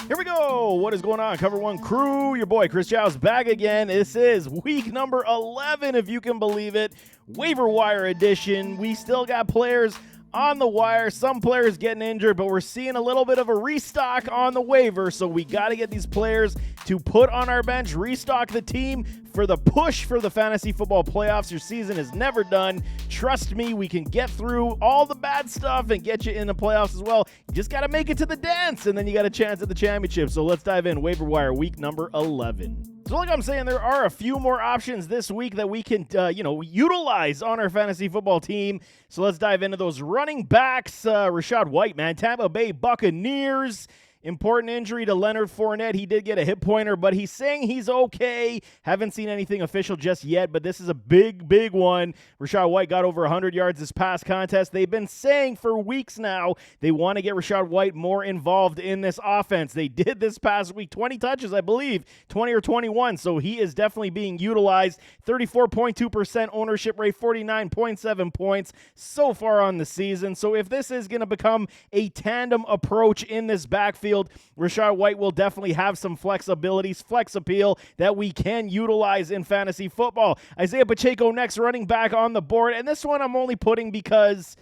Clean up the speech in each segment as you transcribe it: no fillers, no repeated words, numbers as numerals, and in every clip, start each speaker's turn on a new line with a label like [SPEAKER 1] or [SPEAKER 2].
[SPEAKER 1] Here we go. What is going on? Cover One crew. Your boy Chris Chow's back again. This is week number 11, if you can believe it. Waiver Wire Edition. We still got players on the wire. Some players getting injured, but we're seeing a little bit of a restock on the waiver, so we got to get these players to put on our bench, restock the team for the push for the fantasy football playoffs. Your season is never done. Trust me, we can get through all the bad stuff and get you in the playoffs as well. You just got to make it to the dance, and then you got a chance at the championship. So let's dive in. Waiver Wire week number 11. So like I'm saying, there are a few more options this week that we can, utilize on our fantasy football team. So let's dive into those running backs. Rachaad White, man, Tampa Bay Buccaneers. Important injury to Leonard Fournette. He did get a hip pointer, but he's saying he's okay. Haven't seen anything official just yet, but this is a big, big one. Rachaad White got over 100 yards this past contest. They've been saying for weeks now they want to get Rachaad White more involved in this offense. They did this past week, 20 touches, I believe, 20 or 21, so he is definitely being utilized. 34.2% ownership rate, 49.7 points so far on the season. So if this is going to become a tandem approach in this backfield, Rachaad White will definitely have some flex appeal that we can utilize in fantasy football. Isaiah Pacheco next, running back on the board, and this one I'm only putting because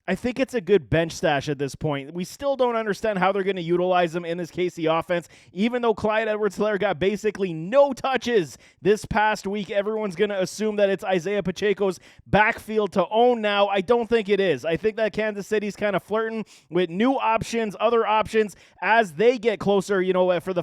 [SPEAKER 1] I think it's a good bench stash at this point. We still don't understand how they're going to utilize him in this KC offense. Even though Clyde Edwards-Helaire got basically no touches this past week, everyone's going to assume that it's Isaiah Pacheco's backfield to own now. I don't think it is. I think that Kansas City's kind of flirting with new options, other options, as they get closer, for the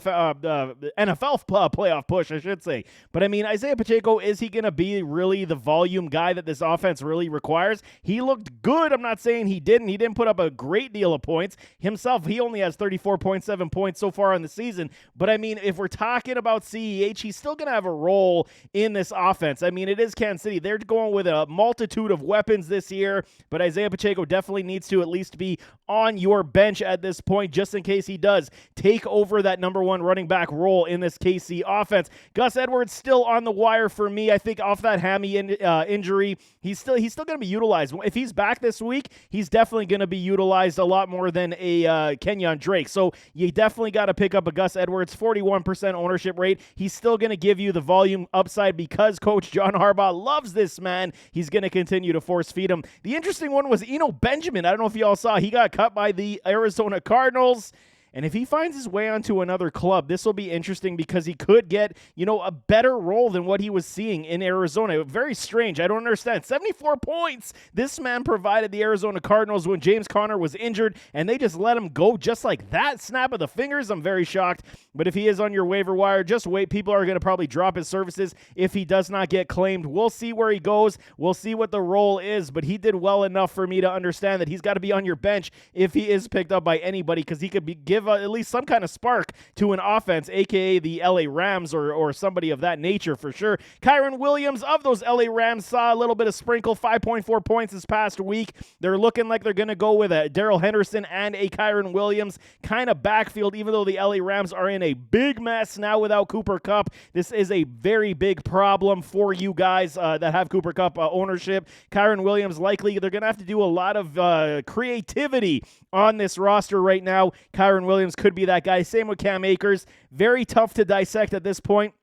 [SPEAKER 1] NFL playoff push, I should say. But, I mean, Isaiah Pacheco, is he going to be really the volume guy that this offense really requires? He looked good. I'm not saying he didn't put up a great deal of points himself. He only has 34.7 points so far in the season, but I mean, if we're talking about CEH, he's still going to have a role in this offense. I mean, it is Kansas City. They're going with a multitude of weapons this year, but Isaiah Pacheco definitely needs to at least be on your bench at this point, just in case he does take over that number one running back role in this KC offense. Gus Edwards still on the wire for me. I think off that hammy injury, he's still going to be utilized. If he's back this week, he's definitely going to be utilized a lot more than a Kenyon Drake. So you definitely got to pick up a Gus Edwards, 41% ownership rate. He's still going to give you the volume upside because Coach John Harbaugh loves this man. He's going to continue to force feed him. The interesting one was Eno Benjamin. I don't know if you all saw. He got cut by the Arizona Cardinals. And if he finds his way onto another club, this will be interesting because he could get, a better role than what he was seeing in Arizona. Very strange. I don't understand. 74 points this man provided the Arizona Cardinals when James Conner was injured, and they just let him go just like that. Snap of the fingers. I'm very shocked. But if he is on your waiver wire, just wait. People are going to probably drop his services if he does not get claimed. We'll see where he goes. We'll see what the role is, but he did well enough for me to understand that he's got to be on your bench if he is picked up by anybody, because he could give at least some kind of spark to an offense, aka the LA Rams or somebody of that nature for sure. Kyren Williams of those LA Rams saw a little bit of sprinkle, 5.4 points this past week. They're looking like they're going to go with a Darrell Henderson and a Kyren Williams kind of backfield, even though the LA Rams are in a big mess now without Cooper Kupp. This is a very big problem for you guys that have Cooper Kupp ownership. Kyren Williams, likely they're going to have to do a lot of creativity on this roster right now. Kyren Williams could be that guy. Same with Cam Akers. Very tough to dissect at this point.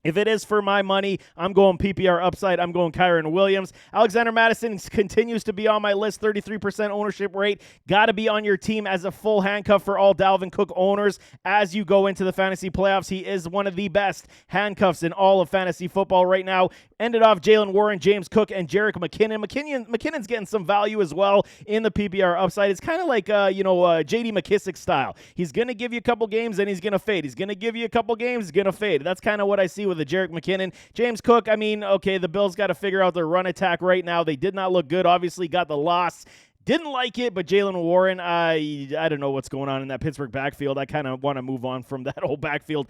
[SPEAKER 1] If it is for my money, I'm going PPR upside. I'm going Kyren Williams. Alexander Mattison continues to be on my list, 33% ownership rate. Got to be on your team as a full handcuff for all Dalvin Cook owners as you go into the fantasy playoffs. He is one of the best handcuffs in all of fantasy football right now. Ended off Jalen Warren, James Cook, and Jerick McKinnon. McKinnon's getting some value as well in the PPR upside. It's kind of like, J.D. McKissick style. He's going to give you a couple games, and he's going to fade. He's going to give you a couple games, he's going to fade. That's kind of what I see with the Jerick McKinnon. James Cook, the Bills got to figure out their run attack right now. They did not look good. Obviously got the loss. Didn't like it, but Jalen Warren, I don't know what's going on in that Pittsburgh backfield. I kind of want to move on from that whole backfield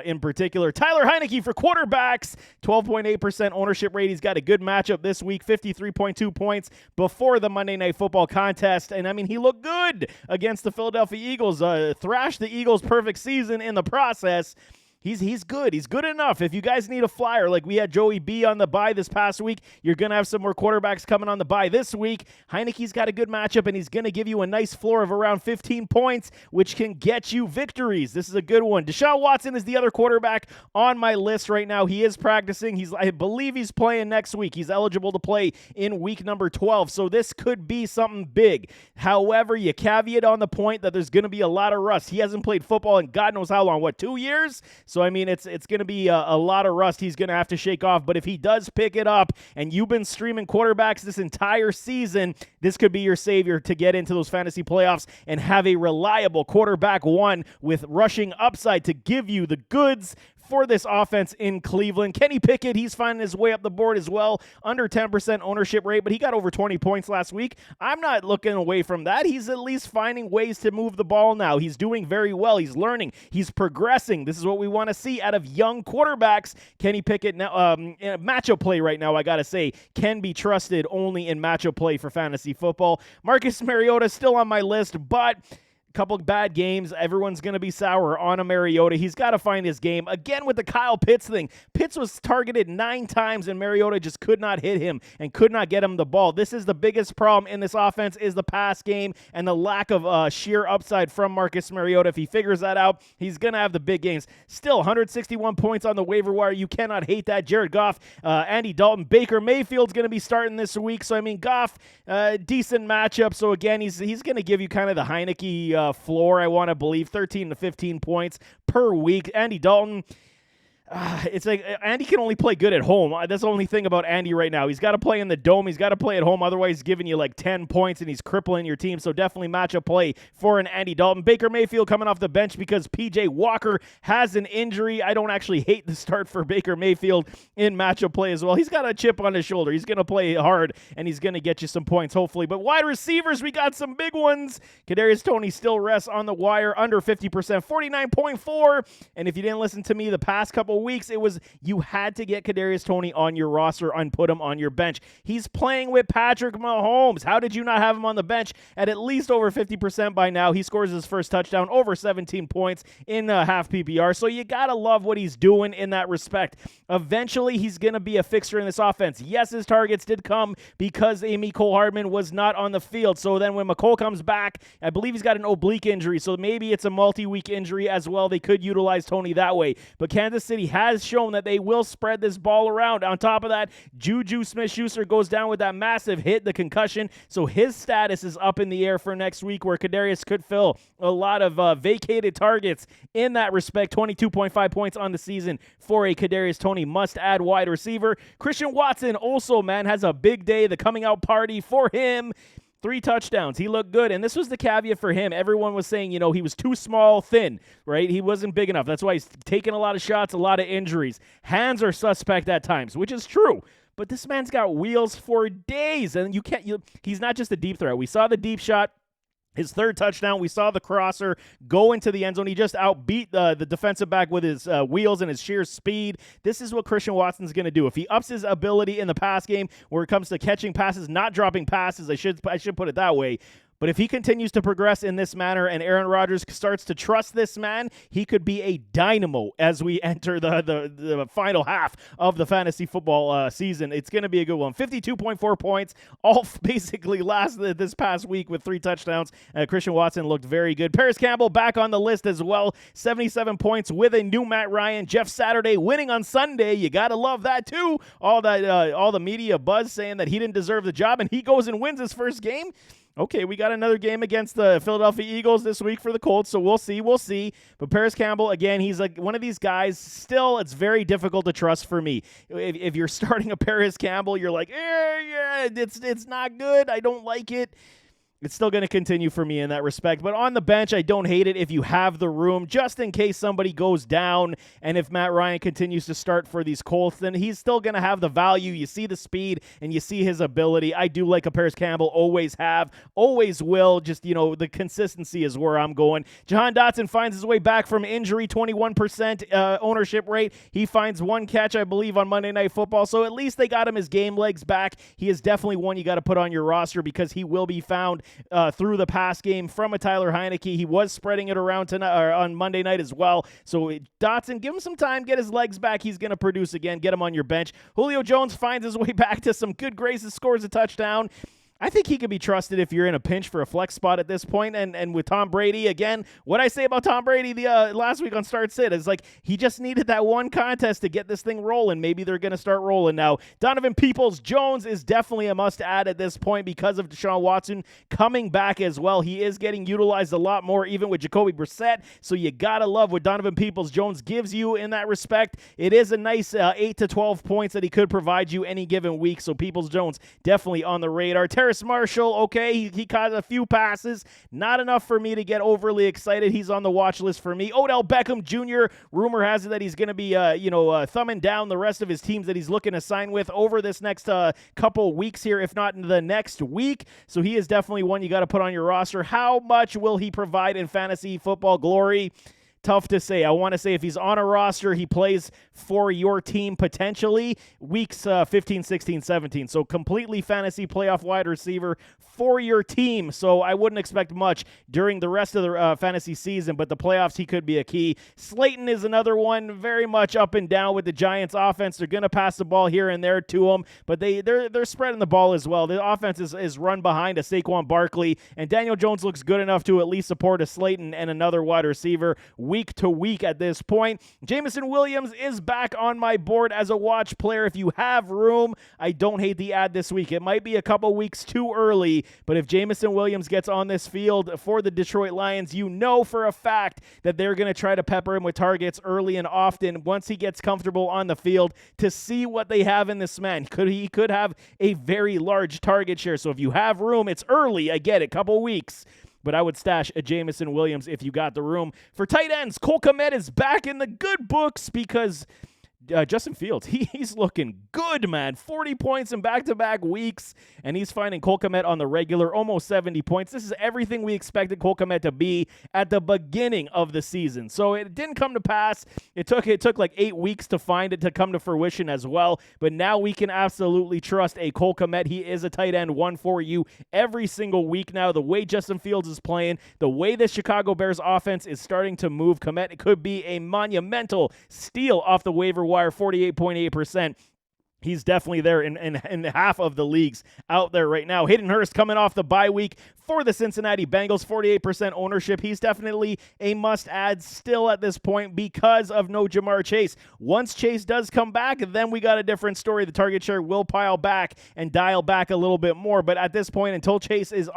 [SPEAKER 1] in particular. Tyler Heineke for quarterbacks, 12.8% ownership rate. He's got a good matchup this week, 53.2 points before the Monday Night Football contest. And, he looked good against the Philadelphia Eagles. Thrashed the Eagles' perfect season in the process. He's good. He's good enough. If you guys need a flyer, like we had Joey B on the bye this past week, you're going to have some more quarterbacks coming on the bye this week. Heineke's got a good matchup, and he's going to give you a nice floor of around 15 points, which can get you victories. This is a good one. Deshaun Watson is the other quarterback on my list right now. He is practicing. I believe he's playing next week. He's eligible to play in week number 12, so this could be something big. However, you caveat on the point that there's going to be a lot of rust. He hasn't played football in God knows how long, 2 years? So, I mean, it's going to be a lot of rust he's going to have to shake off. But if he does pick it up and you've been streaming quarterbacks this entire season, this could be your savior to get into those fantasy playoffs and have a reliable quarterback one with rushing upside to give you the goods for this offense in Cleveland. Kenny Pickett, he's finding his way up the board as well. Under 10% ownership rate, but he got over 20 points last week. I'm not looking away from that. He's at least finding ways to move the ball now. He's doing very well. He's learning. He's progressing. This is what we want to see out of young quarterbacks. Kenny Pickett, now, in matchup play right now, I got to say, can be trusted only in matchup play for fantasy football. Marcus Mariota still on my list, but couple bad games. Everyone's going to be sour on a Mariota. He's got to find his game. Again with the Kyle Pitts thing. Pitts was targeted 9 times, and Mariota just could not hit him and could not get him the ball. This is the biggest problem in this offense is the pass game and the lack of sheer upside from Marcus Mariota. If he figures that out, he's going to have the big games. Still, 161 points on the waiver wire. You cannot hate that. Jared Goff, Andy Dalton, Baker Mayfield's going to be starting this week. So, I mean, Goff, decent matchup. So, again, he's going to give you kind of the Heineke floor, I want to believe, 13 to 15 points per week. Andy Dalton, it's like Andy can only play good at home. That's the only thing about Andy right now. He's got to play in the dome. He's got to play at home. Otherwise, he's giving you like 10 points, and he's crippling your team. So definitely matchup play for an Andy Dalton. Baker Mayfield coming off the bench because P.J. Walker has an injury. I don't actually hate the start for Baker Mayfield in matchup play as well. He's got a chip on his shoulder. He's going to play hard, and he's going to get you some points, hopefully. But wide receivers, we got some big ones. Kadarius Toney still rests on the wire, under 50%, 49.4. And if you didn't listen to me the past couple weeks, it was you had to get Kadarius Toney on your roster and put him on your bench. He's playing with Patrick Mahomes. How did you not have him on the bench at least over 50% by now? He scores his first touchdown, over 17 points in half PPR. So you got to love what he's doing in that respect. Eventually, he's going to be a fixture in this offense. Yes, his targets did come because Amy Cole Hardman was not on the field. So then when McCole comes back, I believe he's got an oblique injury. So maybe it's a multi-week injury as well. They could utilize Toney that way. But Kansas City has shown that they will spread this ball around. On top of that, Juju Smith-Schuster goes down with that massive hit, the concussion. So his status is up in the air for next week, where Kadarius could fill a lot of vacated targets in that respect. 22.5 points on the season for a Kadarius Toney must-add wide receiver. Christian Watson also, man, has a big day, the coming out party for him. 3 touchdowns. He looked good, and this was the caveat for him. Everyone was saying, he was too small, thin, right? He wasn't big enough. That's why he's taking a lot of shots, a lot of injuries. Hands are suspect at times, which is true. But this man's got wheels for days, and he's not just a deep threat. We saw the deep shot. His third touchdown, we saw the crosser go into the end zone. He just outbeat the defensive back with his wheels and his sheer speed. This is what Christian Watson's going to do. If he ups his ability in the pass game where it comes to catching passes, not dropping passes, I should put it that way. But if he continues to progress in this manner and Aaron Rodgers starts to trust this man, he could be a dynamo as we enter the final half of the fantasy football season. It's going to be a good one. 52.4 points, all basically this past week with 3 touchdowns. Christian Watson looked very good. Paris Campbell back on the list as well. 77 points with a new Matt Ryan. Jeff Saturday winning on Sunday. You got to love that too. All the media buzz saying that he didn't deserve the job, and he goes and wins his first game. Okay, we got another game against the Philadelphia Eagles this week for the Colts, so we'll see. But Paris Campbell, again, he's like one of these guys. Still, it's very difficult to trust for me. If you're starting a Paris Campbell, you're like, it's not good. I don't like it. It's still going to continue for me in that respect. But on the bench, I don't hate it if you have the room, just in case somebody goes down. And if Matt Ryan continues to start for these Colts, then he's still going to have the value. You see the speed and you see his ability. I do like a Paris Campbell, always have, always will. Just, the consistency is where I'm going. Jahan Dotson finds his way back from injury, 21% ownership rate. He finds 1 catch, I believe, on Monday Night Football. So at least they got him his game legs back. He is definitely one you got to put on your roster because he will be found through the pass game from a Tyler Heineke. He was spreading it around tonight or on Monday night as well. So Dotson, give him some time, get his legs back. He's going to produce again. Get him on your bench. Julio Jones finds his way back to some good graces, scores a touchdown. I think he could be trusted if you're in a pinch for a flex spot at this point. And with Tom Brady, again, what I say about Tom Brady last week on Start Sit is like he just needed that one contest to get this thing rolling. Maybe they're going to start rolling now. Donovan Peoples-Jones is definitely a must-add at this point because of Deshaun Watson coming back as well. He is getting utilized a lot more, even with Jacoby Brissett. So you got to love what Donovan Peoples-Jones gives you in that respect. It is a nice 8 to 12 points that he could provide you any given week. So Peoples-Jones definitely on the radar. Terrace Marshall, okay, he caught a few passes. Not enough for me to get overly excited. He's on the watch list for me. Odell Beckham Jr., rumor has it that he's going to be, thumbing down the rest of his teams that he's looking to sign with over this next couple weeks here, if not in the next week. So he is definitely one you got to put on your roster. How much will he provide in fantasy football glory? Tough to say. I want to say if he's on a roster, he plays for your team potentially weeks 15, 16, 17. So completely fantasy playoff wide receiver for your team. So I wouldn't expect much during the rest of the fantasy season, but the playoffs, he could be a key. Slayton is another one, very much up and down with the Giants offense. They're going to pass the ball here and there to him, but they're spreading the ball as well. The offense is run behind a Saquon Barkley, and Daniel Jones looks good enough to at least support a Slayton and another wide receiver week to week at this point. Jameson Williams is back on my board as a watch player. If you have room, I don't hate the ad this week. It might be a couple weeks too early, but if Jameson Williams gets on this field for the Detroit Lions, you know for a fact that they're going to try to pepper him with targets early and often once he gets comfortable on the field to see what they have in this man. He could have a very large target share. So if you have room, it's early. I get it, couple weeks. But I would stash a Jameson Williams if you got the room. For tight ends, Cole Kmet is back in the good books because Justin Fields, he's looking good, man. 40 points in back-to-back weeks, and he's finding Cole Kmet on the regular, almost 70 points. This is everything we expected Cole Kmet to be at the beginning of the season. So it didn't come to pass. It took like 8 weeks to find it to come to fruition as well, but now we can absolutely trust a Cole Kmet. He is a tight end one for you every single week now. The way Justin Fields is playing, the way the Chicago Bears offense is starting to move, Kmet, it could be a monumental steal off the waiver wire. 48.8%. He's definitely there in half of the leagues out there right now. Hayden Hurst coming off the bye week for the Cincinnati Bengals, 48% ownership. He's definitely a must-add still at this point because of no Jamar Chase. Once Chase does come back, then we got a different story. The target share will pile back and dial back a little bit more. But at this point, until Chase does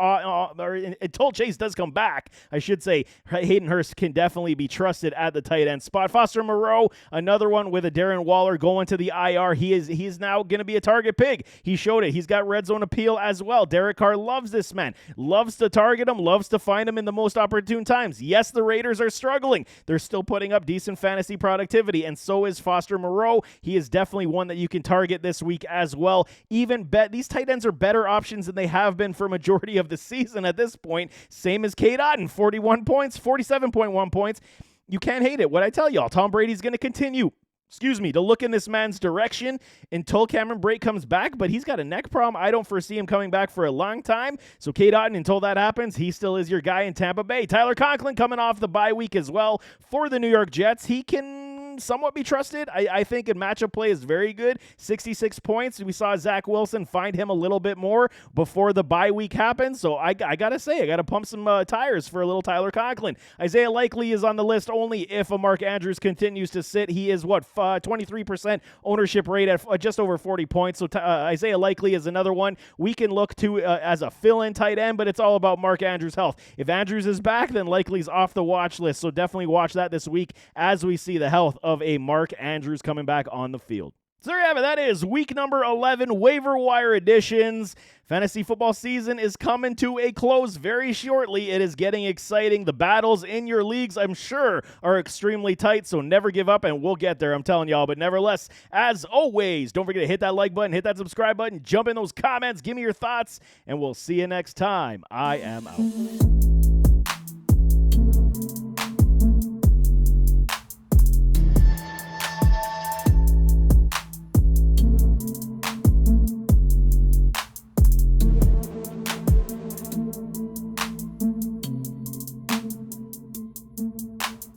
[SPEAKER 1] come back, I should say, Hayden Hurst can definitely be trusted at the tight end spot. Foster Moreau, another one with a Darren Waller going to the IR. He's now going to be a target pig. He showed it. He's got red zone appeal as well. Derek Carr loves this man. Loves to target him. Loves to find him in the most opportune times. Yes, the Raiders are struggling. They're still putting up decent fantasy productivity, and so is Foster Moreau. He is definitely one that you can target this week as well. These tight ends are better options than they have been for majority of the season at this point. Same as Cade Otton, 41 points, 47.1 points. You can't hate it. What I tell y'all, Tom Brady's going to continue to look in this man's direction until Cameron Brate comes back, but he's got a neck problem. I don't foresee him coming back for a long time. So Cade Otton, until that happens, he still is your guy in Tampa Bay. Tyler Conklin coming off the bye week as well for the New York Jets. He can somewhat be trusted. I think in matchup play is very good. 66 points. We saw Zach Wilson find him a little bit more before the bye week happened. So I got to say, I got to pump some tires for a little Tyler Conklin. Isaiah Likely is on the list only if a Mark Andrews continues to sit. He is 23% ownership rate at just over 40 points. So Isaiah Likely is another one we can look to as a fill-in tight end, but it's all about Mark Andrews' health. If Andrews is back, then Likely's off the watch list. So definitely watch that this week as we see the health of a Mark Andrews coming back on the field. So there you have it. That is week number 11, Waiver Wire Additions. Fantasy football season is coming to a close very shortly. It is getting exciting. The battles in your leagues, I'm sure, are extremely tight, so never give up, and we'll get there, I'm telling y'all. But nevertheless, as always, don't forget to hit that like button, hit that subscribe button, jump in those comments, give me your thoughts, and we'll see you next time. I am out.